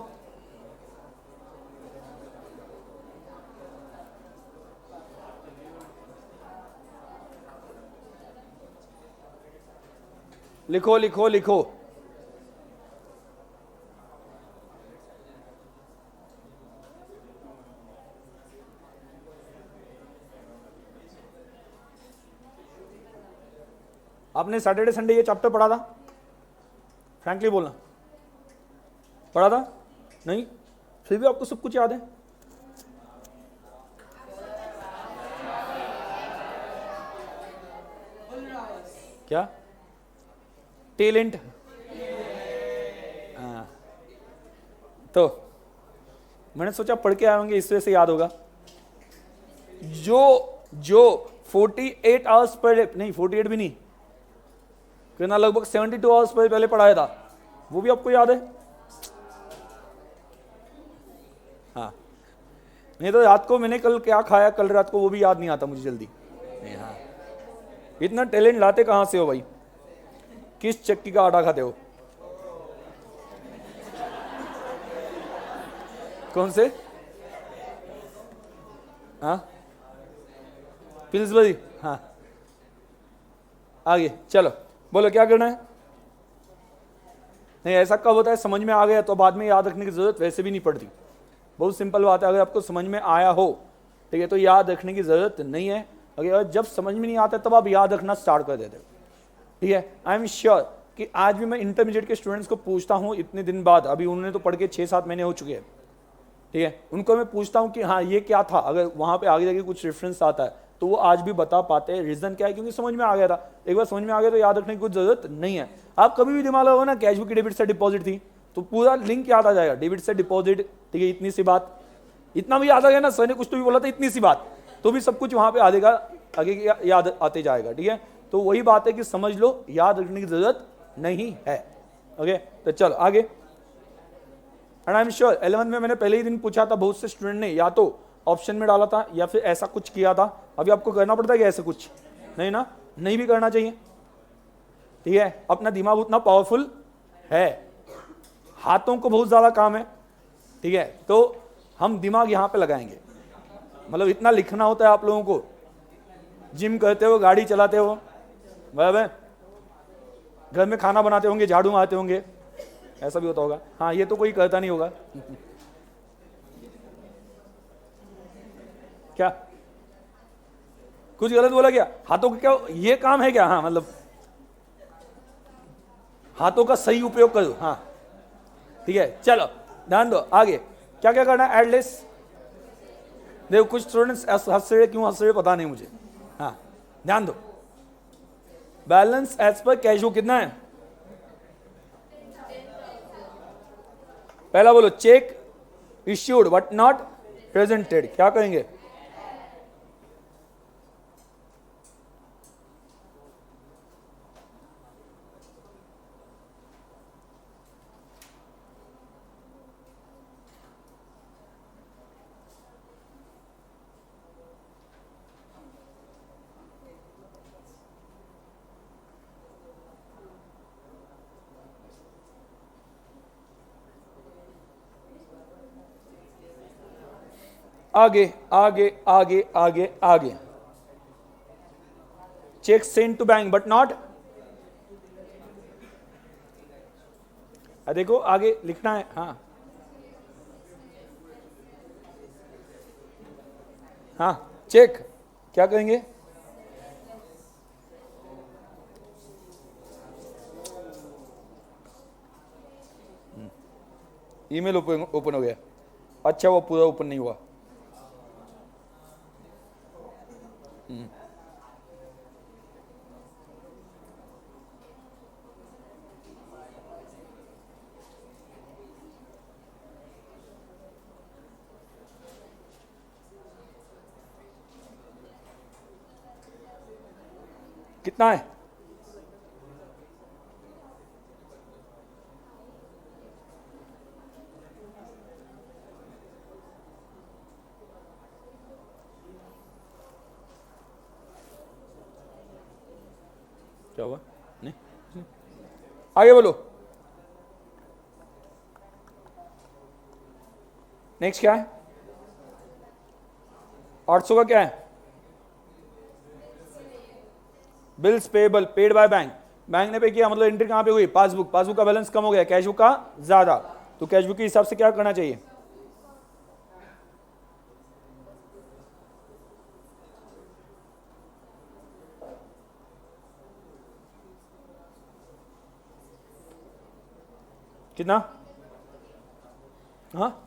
लिखो लिखो लिखो। आपने सैटरडे संडे ये चैप्टर पढ़ा था? फ्रैंकली बोलना, पढ़ा था? नहीं? फिर भी आपको सब कुछ याद है? क्या? टैलेंट? हाँ, तो मैंने सोचा पढ़ के आए होंगे, इस वजह से याद होगा। जो 48 आवर्स पहले, नहीं 48 भी नहीं, कितना, लगभग 72 आवर्स पहले पढ़ाया था, वो भी आपको याद है? हाँ, नहीं तो रात को मैंने कल क्या खाया, कल रात को, वो भी याद नहीं आता मुझे जल्दी। हाँ, इतना टैलेंट लाते कहां से हो भाई? किस चक्की का आटा खाते हो? कौन से? हाँ, पिल्सबरी। हाँ, आगे चलो, बोलो क्या करना है? नहीं, ऐसा कब होता है? समझ में आ गया तो बाद में याद रखने की जरूरत वैसे भी नहीं पड़ती। बहुत सिंपल बात है, अगर आपको समझ में आया हो, ठीक है, तो याद रखने की जरूरत नहीं है। अगर जब समझ में नहीं आता तब आप याद रखना स्टार्ट कर देते हो, ठीक है। आई एम श्योर कि आज भी मैं इंटरमीडिएट के स्टूडेंट्स को पूछता हूँ इतने दिन बाद, अभी उन्होंने तो पढ़ के 6-7 महीने हो चुके हैं, ठीक है, उनको मैं पूछता हूँ कि हाँ ये क्या था, अगर वहाँ पे आगे जाके कुछ रेफरेंस आता है तो वो आज भी बता पाते हैं। रीजन क्या है? क्योंकि समझ में आ गया था। एक बार समझ में आ गया तो याद रखने की कुछ जरूरत नहीं है। आप कभी भी दिमाग लगाओ ना, कैश बुक की डेबिट से डिपॉजिट थी, तो पूरा लिंक याद आ जाएगा, डेबिट से डिपॉजिट, ठीक है, इतनी सी बात, इतना भी याद आ गया ना, सर ने कुछ तो भी बोला था, इतनी सी बात, तो भी सब कुछ वहां पे आगे याद आते जाएगा, ठीक है। तो वही बात है कि समझ लो, याद रखने की जरूरत नहीं है। ओके, तो चलो आगे, and I am sure 11th में मैंने पहले ही दिन पूछा था, बहुत से स्टूडेंट ने या तो ऑप्शन में डाला था या फिर ऐसा कुछ किया था। अभी आपको करना पड़ता है क्या ऐसे कुछ? नहीं ना, नहीं भी करना चाहिए, ठीक है। अपना दिमाग उतना पावरफुल है, हाथों को बहुत ज्यादा काम है, ठीक है। तो हम दिमाग यहां पे लगाएंगे, मतलब इतना लिखना होता है आप लोगों को, जिम करते हो, गाड़ी चलाते हो, बराबर, घर में खाना बनाते होंगे, झाड़ू मारते होंगे, ऐसा भी होता होगा। हाँ, ये तो कोई करता नहीं होगा। क्या कुछ गलत बोला क्या? हाथों का क्या ये काम है क्या? हाँ, मतलब हाथों का सही उपयोग करो। हाँ, ठीक है, चलो ध्यान दो। आगे क्या क्या करना है? एडलेस। देखो कुछ स्टूडेंट्स हंस रहे, क्यों हंस रहे पता नहीं मुझे। हाँ, ध्यान दो। बैलेंस एज पर कैशू कितना है? पहला बोलो, cheque issued but not presented, क्या कहेंगे? आगे आगे आगे आगे आगे। Cheque send to bank but not, देखो आगे लिखना है। हाँ हाँ, चेक क्या कहेंगे? ईमेल ओपन हो गया। अच्छा, वो पूरा ओपन नहीं हुआ। कितना है? क्या हुआ? नहीं, आगे बोलो। नेक्स्ट क्या है? 800 का क्या है? Bills payable paid by bank, bank ने पे किया, मतलब एंट्री कहां पे हुई? पासबुक। पासबुक का बैलेंस कम हो गया, कैश बुक का ज्यादा, तो कैश बुक के हिसाब से क्या करना चाहिए? कितना? हाँ,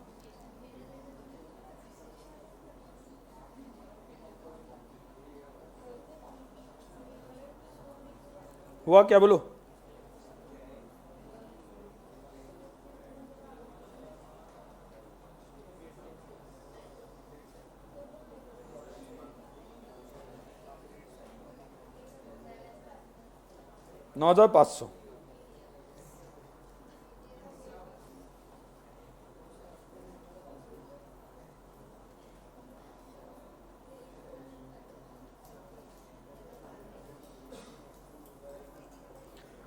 हुआ क्या बोलो? $9,500।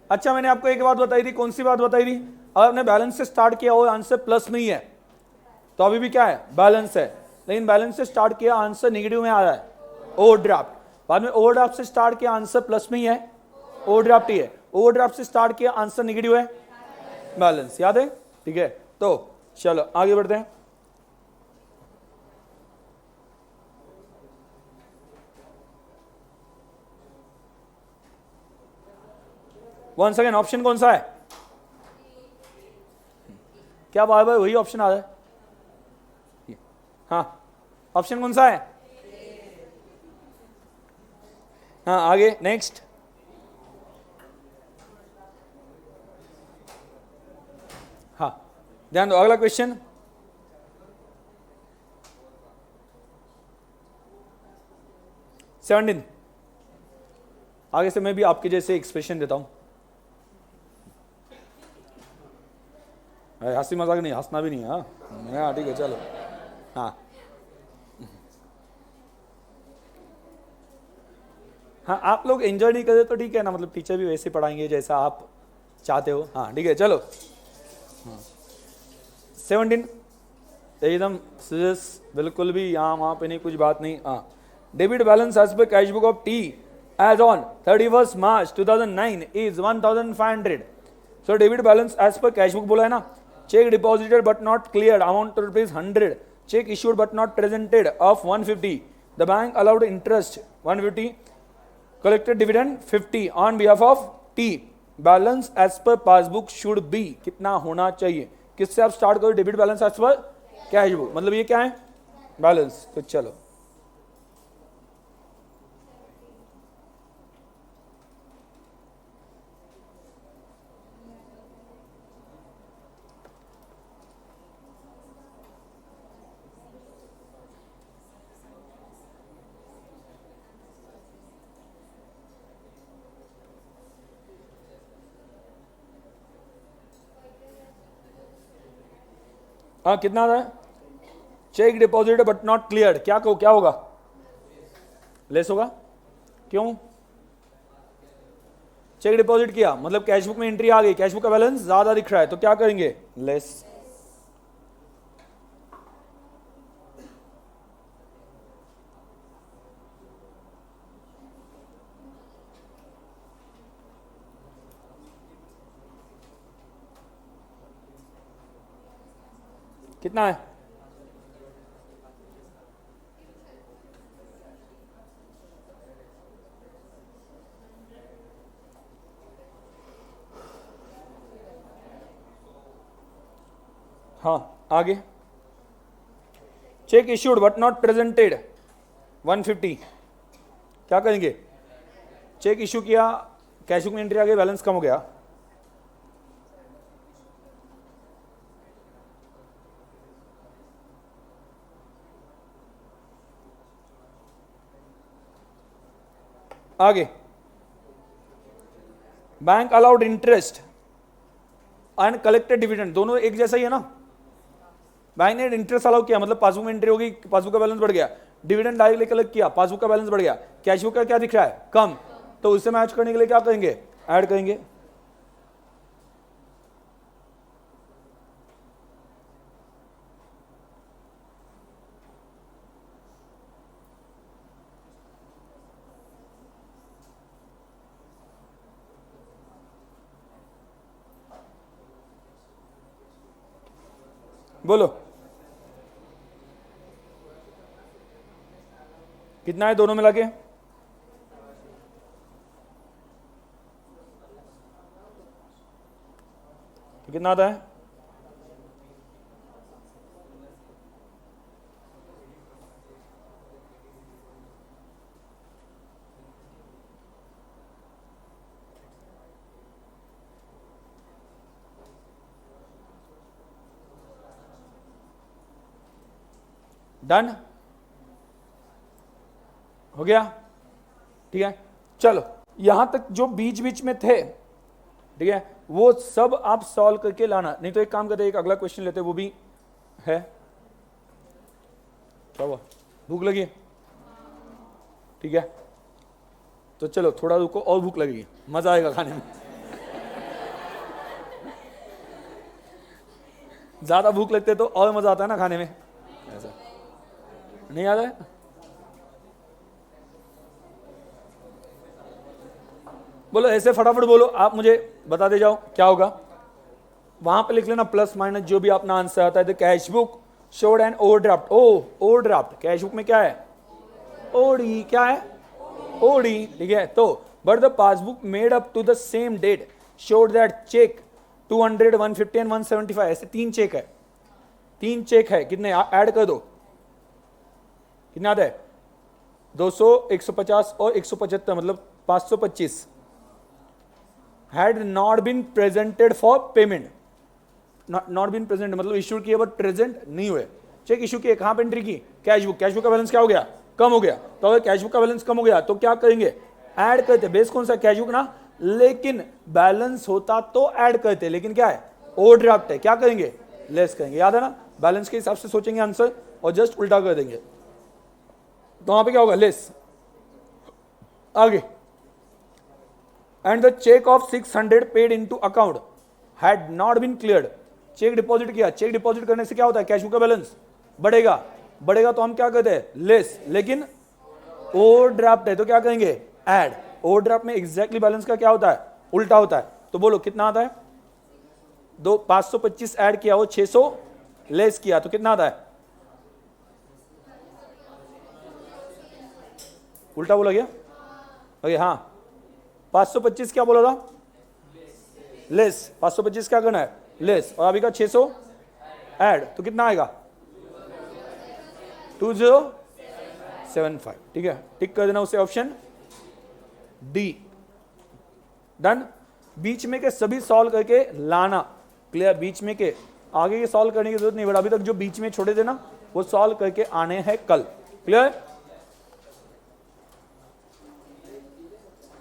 अच्छा, मैंने आपको एक बात बताई थी, कौन सी बात बताई थी? अगर आपने बैलेंस से स्टार्ट किया और आंसर प्लस में ही है तो अभी भी क्या है? बैलेंस है। लेकिन बैलेंस से स्टार्ट किया, आंसर नेगेटिव में आ रहा है, ओवरड्राफ्ट। बाद में ओवरड्राफ्ट से स्टार्ट किया, आंसर प्लस में ही है, ओवरड्राफ्ट ही है। ओवरड्राफ्ट से स्टार्ट किया, आंसर नेगेटिव है, बैलेंस। याद है? ठीक है, तो चलो आगे बढ़ते हैं। वन सेकेंड, ऑप्शन कौन सा है? क्या बार बार वही ऑप्शन आ रहा है? हाँ, ऑप्शन कौन सा है? हाँ, आगे नेक्स्ट। हाँ, ध्यान दो, अगला क्वेश्चन। सेवनटीन। आगे से मैं भी आपके जैसे एक्सप्रेशन देता हूं। हंसी मजाक नहीं, हंसना भी नहीं है। हाँ ठीक है चलो। हाँ हाँ, आप लोग एंजॉय नहीं करते तो ठीक है ना, मतलब टीचर भी वैसे पढ़ाएंगे जैसा आप चाहते हो। हाँ ठीक है चलो। 17 एकदम सीरियस, बिल्कुल भी यहाँ वहाँ पे नहीं, कुछ बात नहीं। हाँ, debit balance as per cash book of T as on 31 March 2009 is 1500। So debit balance as per cash book बोला है ना। Cheque deposited but not clear amount ₹100। Cheque issued but not presented of 150। The bank allowed interest 150। Collected dividend 50 on behalf of T. Balance as per passbook should be, कितना होना चाहिए? किससे आप start करो? Debit balance as per cash book, मतलब ये क्या है? बैलेंस। तो चलो हाँ, कितना आता है? Cheque deposit but not clear, क्या कहो, क्या होगा? लेस होगा। क्यों? चेक डिपॉजिट किया मतलब कैश बुक में एंट्री आ गई, कैश बुक का बैलेंस ज्यादा दिख रहा है, तो क्या करेंगे? लेस। कितना है? हाँ आगे। Cheque issued but not presented 150, क्या करेंगे? चेक इश्यू किया, कैश बुक में एंट्री आ गई, बैलेंस कम हो गया। आगे, bank allowed interest and collected dividend, दोनों एक जैसा ही है ना। बैंक ने इंटरेस्ट अलाउ किया मतलब पासबुक में एंट्री होगी, पासबुक का बैलेंस बढ़ गया। डिविडेंड डायरेक्टली कलेक्ट किया, पासबुक का बैलेंस बढ़ गया। कैश बुक का क्या दिख रहा है? कम। तो उससे मैच करने के लिए क्या करेंगे? ऐड करेंगे। बोलो कितना है दोनों मिला के? तो कितना आता है? डन हो गया? ठीक है चलो, यहां तक जो बीच बीच में थे, ठीक है, वो सब आप सॉल्व करके लाना। नहीं तो एक काम करते, एक अगला क्वेश्चन लेते, वो भी है। क्या हुआ? भूख लगी? ठीक है तो चलो थोड़ा रुको, और भूख लगेगी, मजा आएगा खाने में। ज्यादा भूख लगते तो और मजा आता है ना खाने में, ऐसा नहीं आता है? बोलो ऐसे फटाफट बोलो, आप मुझे बता दे जाओ क्या होगा। वहां पे लिख लेना प्लस माइनस जो भी अपना आंसर आता है। तो cash book showed and overdraft. Overdraft cash book में क्या है? ओडी। क्या है? ओडी। ठीक है, तो but the passbook made up to the same date showed that cheque 200, 150 and 175, ऐसे 3 चेक है। 3 चेक है, कितने ऐड कर दो? कितना आता है? 200, 150 और 175, मतलब 525 had not been presented for payment। not been present मतलब इश्यू किए बट प्रेजेंट नहीं हुए। चेक इश्यू किए, कहां पे एंट्री की? Cash book. कैश बुक का बैलेंस क्या हो गया? कम हो गया। तो अगर कैश बुक का बैलेंस कम हो गया तो क्या करेंगे? ऐड करते। बेस कौन सा? कैश बुक ना, लेकिन बैलेंस होता तो ऐड करते, लेकिन क्या है? ओवरड्राफ्ट है, क्या करेंगे, लेस करेंगे, याद है ना, बैलेंस के हिसाब से सोचेंगे आंसर और जस्ट उल्टा कर देंगे, तो वहां पे क्या होगा, लेस। आगे, and the cheque of 600 paid into account had not been cleared, cheque deposit किया, चेक डिपॉजिट करने से क्या होता है, कैश का बैलेंस बढ़ेगा, बढ़ेगा तो हम क्या कहते हैं, लेस, लेकिन ओवरड्राफ्ट है तो क्या कहेंगे, ऐड। ओवरड्राफ्ट में एग्जैक्टली बैलेंस का क्या होता है, उल्टा होता है, तो बोलो कितना आता है, 525 ऐड किया, वो 600 लेस किया, तो कितना आता है, उल्टा बोला गया, ओके हाँ, 525 क्या बोला था, लेस, 525 क्या करना है, लेस, और अभी का 600 ऐड, तो कितना आएगा, 2075, ठीक है, टिक कर देना उसे, ऑप्शन डी, डन। बीच में के सभी सॉल्व करके लाना, क्लियर, बीच में के आगे के सॉल्व करने की जरूरत नहीं, बट अभी तक जो बीच में छोड़े थे ना वो सॉल्व करके आने हैं कल, क्लियर।